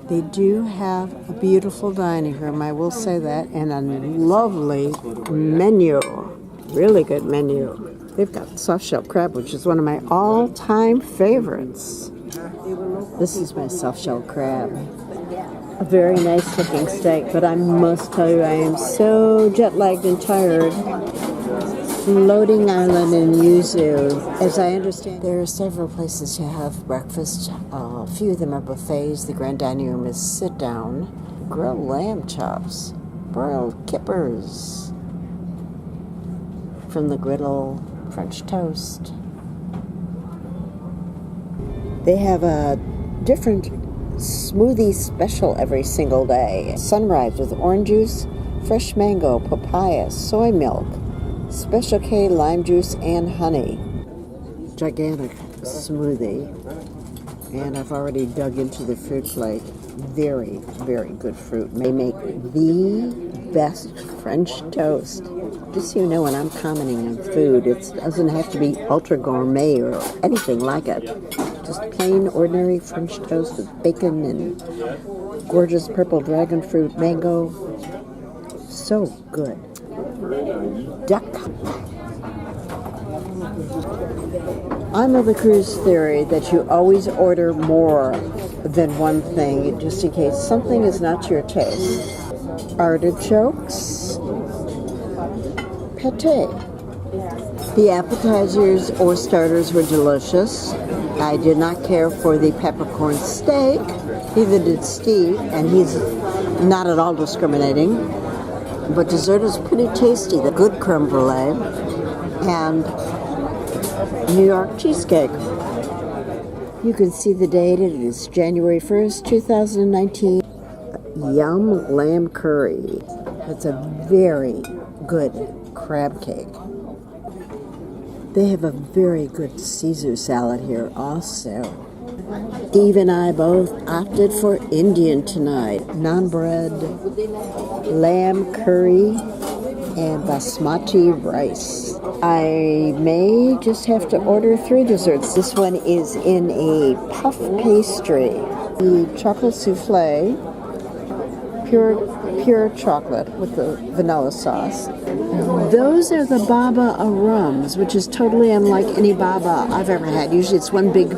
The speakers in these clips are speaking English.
They do have a beautiful dining room, I will say that, and a lovely menu. Really good menu. They've got soft-shell crab, which is one of my all-time favorites. This is my soft-shell crab. A very nice-looking steak, but I must tell you, I am so jet-lagged and tired. Floating island in Yuzu. As I understand, there are several places to have breakfast. A few of them are buffets. The grand dining room is sit-down. Grilled lamb chops. Broiled kippers. From the griddle, French toast. They have a different smoothie special every single day. Sunrise with orange juice, fresh mango, papaya, soy milk, Special K lime juice and honey. Gigantic smoothie. And I've already dug into the fruit plate. Very, very good fruit. They make the best French toast. Just so you know, when I'm commenting on food, it doesn't have to be ultra gourmet or anything like it. Just plain, ordinary French toast with bacon and gorgeous purple dragon fruit mango. So good. Duck. I'm of the cruise theory that you always order more than one thing, just in case something is not to your taste. Artichokes. Pate. The appetizers or starters were delicious. I did not care for the peppercorn steak. Neither did Steve, and he's not at all discriminating. But dessert is pretty tasty. The good creme brulee and New York cheesecake. You can see the date. It is January 1st, 2019. Yum lamb curry. It's a very good crab cake. They have a very good Caesar salad here also. Steve and I both opted for Indian tonight. Naan bread, lamb curry, and basmati rice. I may just have to order 3 desserts. This one is in a puff pastry. The chocolate souffle, pure chocolate with the vanilla sauce. Those are the baba arums, which is totally unlike any baba I've ever had. Usually it's one big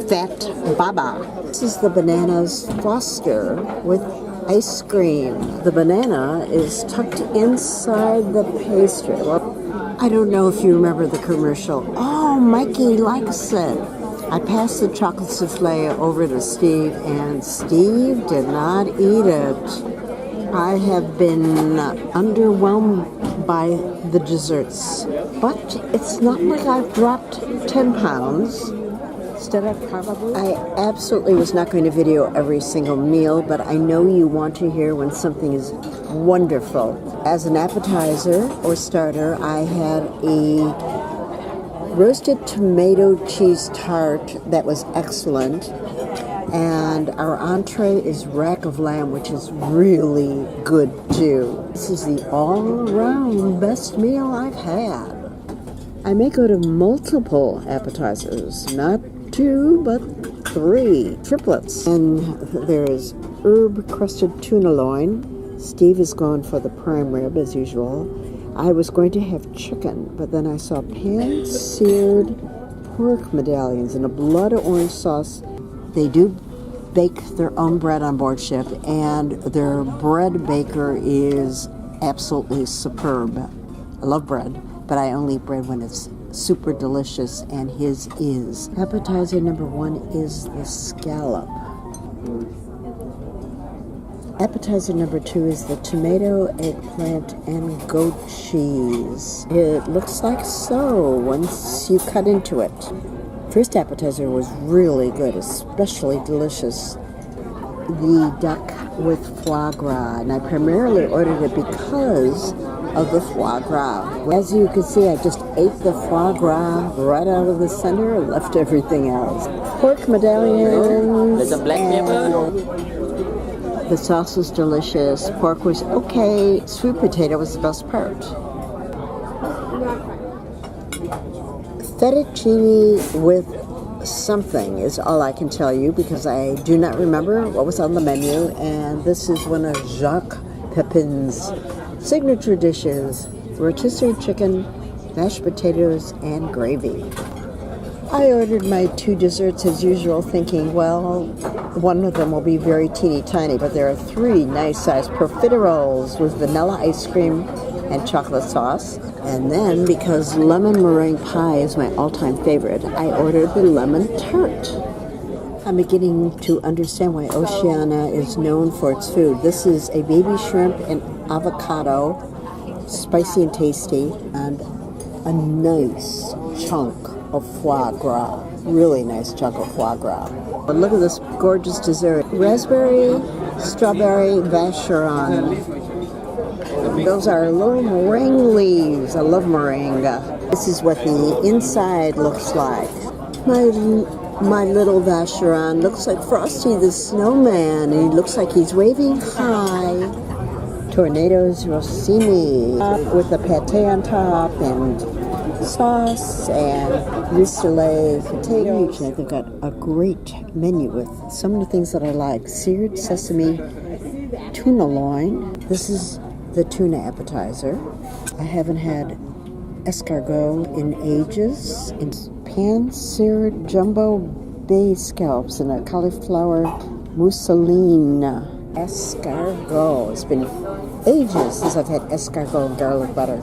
fat baba. This is the bananas Foster with ice cream. The banana is tucked inside the pastry. Well, I don't know if you remember the commercial. Oh, Mikey likes it. I passed the chocolate souffle over to Steve, and Steve did not eat it. I have been underwhelmed by the desserts, but it's not like I've dropped 10 pounds. Instead of probably, I absolutely was not going to video every single meal, but I know you want to hear when something is wonderful. As an appetizer or starter, I had a roasted tomato cheese tart that was excellent. And our entree is rack of lamb, which is really good too. This is the all-around best meal I've had. I may go to multiple appetizers, not 2, but 3 triplets. And there's herb-crusted tuna loin. Steve is going for the prime rib as usual. I was going to have chicken, but then I saw pan-seared pork medallions in a blood orange sauce. They do bake their own bread on board ship, and their bread baker is absolutely superb. I love bread, but I only eat bread when it's super delicious, and his is. Appetizer number 1 is the scallop. Appetizer number 2 is the tomato, eggplant, and goat cheese. It looks like so once you cut into it. First appetizer was really good, especially delicious. The duck with foie gras, and I primarily ordered it because of the foie gras. As you can see, I just ate the foie gras right out of the center and left everything else. Pork medallions. There's some black pepper. The sauce was delicious. Pork was okay. Sweet potato was the best part. Fettuccine with something is all I can tell you because I do not remember what was on the menu. And this is one of Jacques Pepin's signature dishes: rotisserie chicken, mashed potatoes, and gravy. I ordered my 2 desserts as usual, thinking, well, one of them will be very teeny tiny, but there are 3 nice-sized profiteroles with vanilla ice cream and chocolate sauce. And then, because lemon meringue pie is my all-time favorite, I ordered the lemon tart. I'm beginning to understand why Oceania is known for its food. This is a baby shrimp and avocado, spicy and tasty, and a nice chunk of foie gras. Really nice chunk of foie gras. But look at this gorgeous dessert. Raspberry, strawberry, vacheron. Those are little meringue leaves. I love meringue. This is what the inside looks like. My little vacheron looks like Frosty the Snowman, and he looks like he's waving high. Tornadoes rossini with the pate on top and sauce and rissoles, potatoes. They've got a great menu with so many things that I like. Seared sesame tuna loin. This is the tuna appetizer. I haven't had escargot in ages. It's pan-seared jumbo bay scallops and a cauliflower mousseline. Escargot. It's been ages since I've had escargot and garlic butter.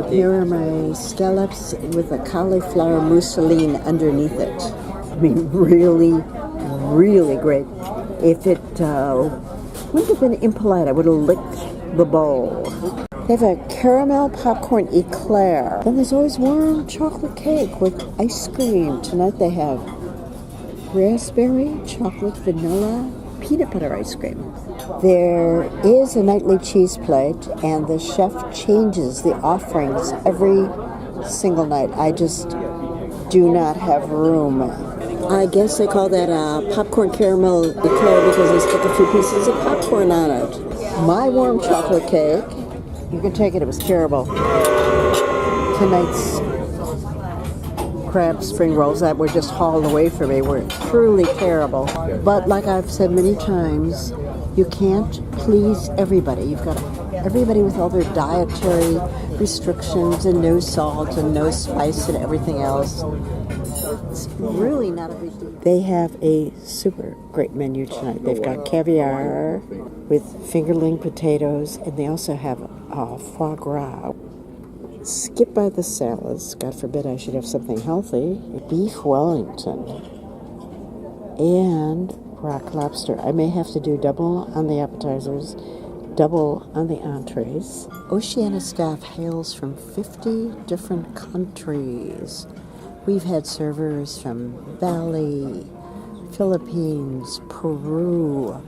Here are my scallops with a cauliflower mousseline underneath it. I mean, really, really great. If it wouldn't have been impolite, I would have licked the bowl. They have a caramel popcorn eclair. Then there's always warm chocolate cake with ice cream. Tonight they have raspberry, chocolate, vanilla, peanut butter ice cream. There is a nightly cheese plate, and the chef changes the offerings every single night. I just do not have room. I guess they call that a popcorn caramel eclair because they stick a few pieces of popcorn on it. My warm chocolate cake, you can take it, it was terrible. Tonight's crab spring rolls that were just hauled away from me were truly terrible. But like I've said many times, you can't please everybody. You've got everybody with all their dietary restrictions and no salt and no spice and everything else. It's really not a big deal. They have a super great menu tonight. They've got caviar with fingerling potatoes, and they also have foie gras. Skip by the salads. God forbid I should have something healthy. Beef Wellington and rock lobster. I may have to do double on the appetizers, double on the entrees. Oceania staff hails from 50 different countries. We've had servers from Bali, Philippines, Peru,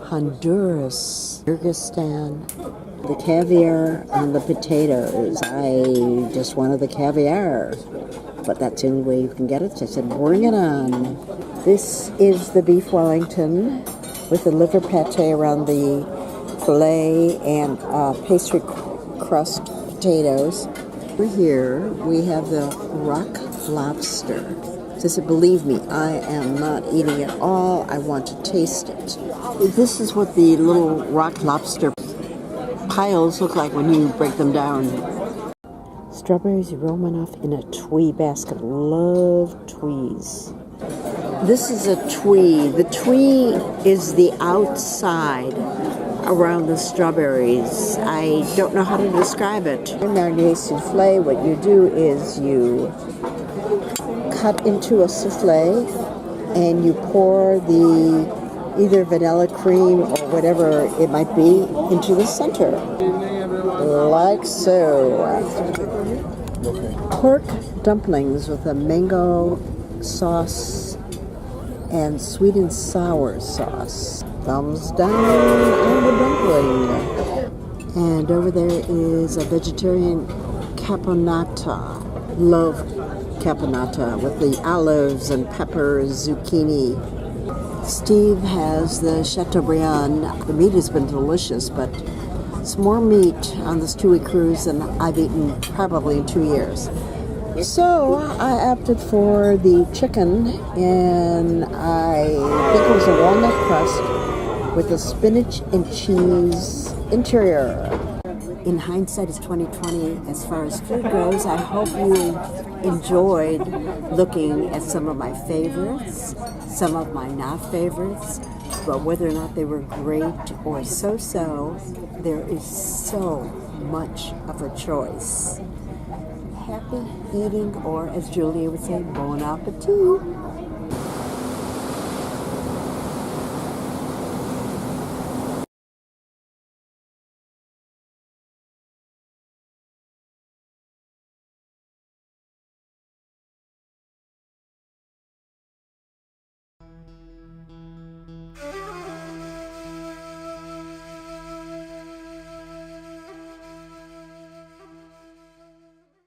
Honduras, Kyrgyzstan. The caviar on the potatoes. I just wanted the caviar, but that's the only way you can get it. So I said, bring it on. This is the beef Wellington with the liver pate around the filet and pastry crust potatoes. Over here, we have the rock lobster. So I said, believe me, I am not eating it all. I want to taste it. This is what the little rock lobster piles look like when you break them down. Strawberries Romanoff in a twee basket. Love twees. This is a twee. The twee is the outside around the strawberries. I don't know how to describe it. In marinated souffle, what you do is you cut into a souffle and you pour the either vanilla cream or whatever it might be into the center, like so. Pork dumplings with a mango sauce and sweet and sour sauce. Thumbs down on the dumpling. And over there is a vegetarian caponata. Love caponata with the olives and peppers, zucchini. Steve has the Chateaubriand. The meat has been delicious, but it's more meat on this 2-week cruise than I've eaten probably in 2 years. So I opted for the chicken, and I think it was a walnut crust with a spinach and cheese interior. In hindsight, it's 2020 as far as food goes. I hope you enjoyed looking at some of my favorites, some of my not favorites, but whether or not they were great or so-so, there is so much of a choice. Happy eating, or as Julia would say, bon appetit.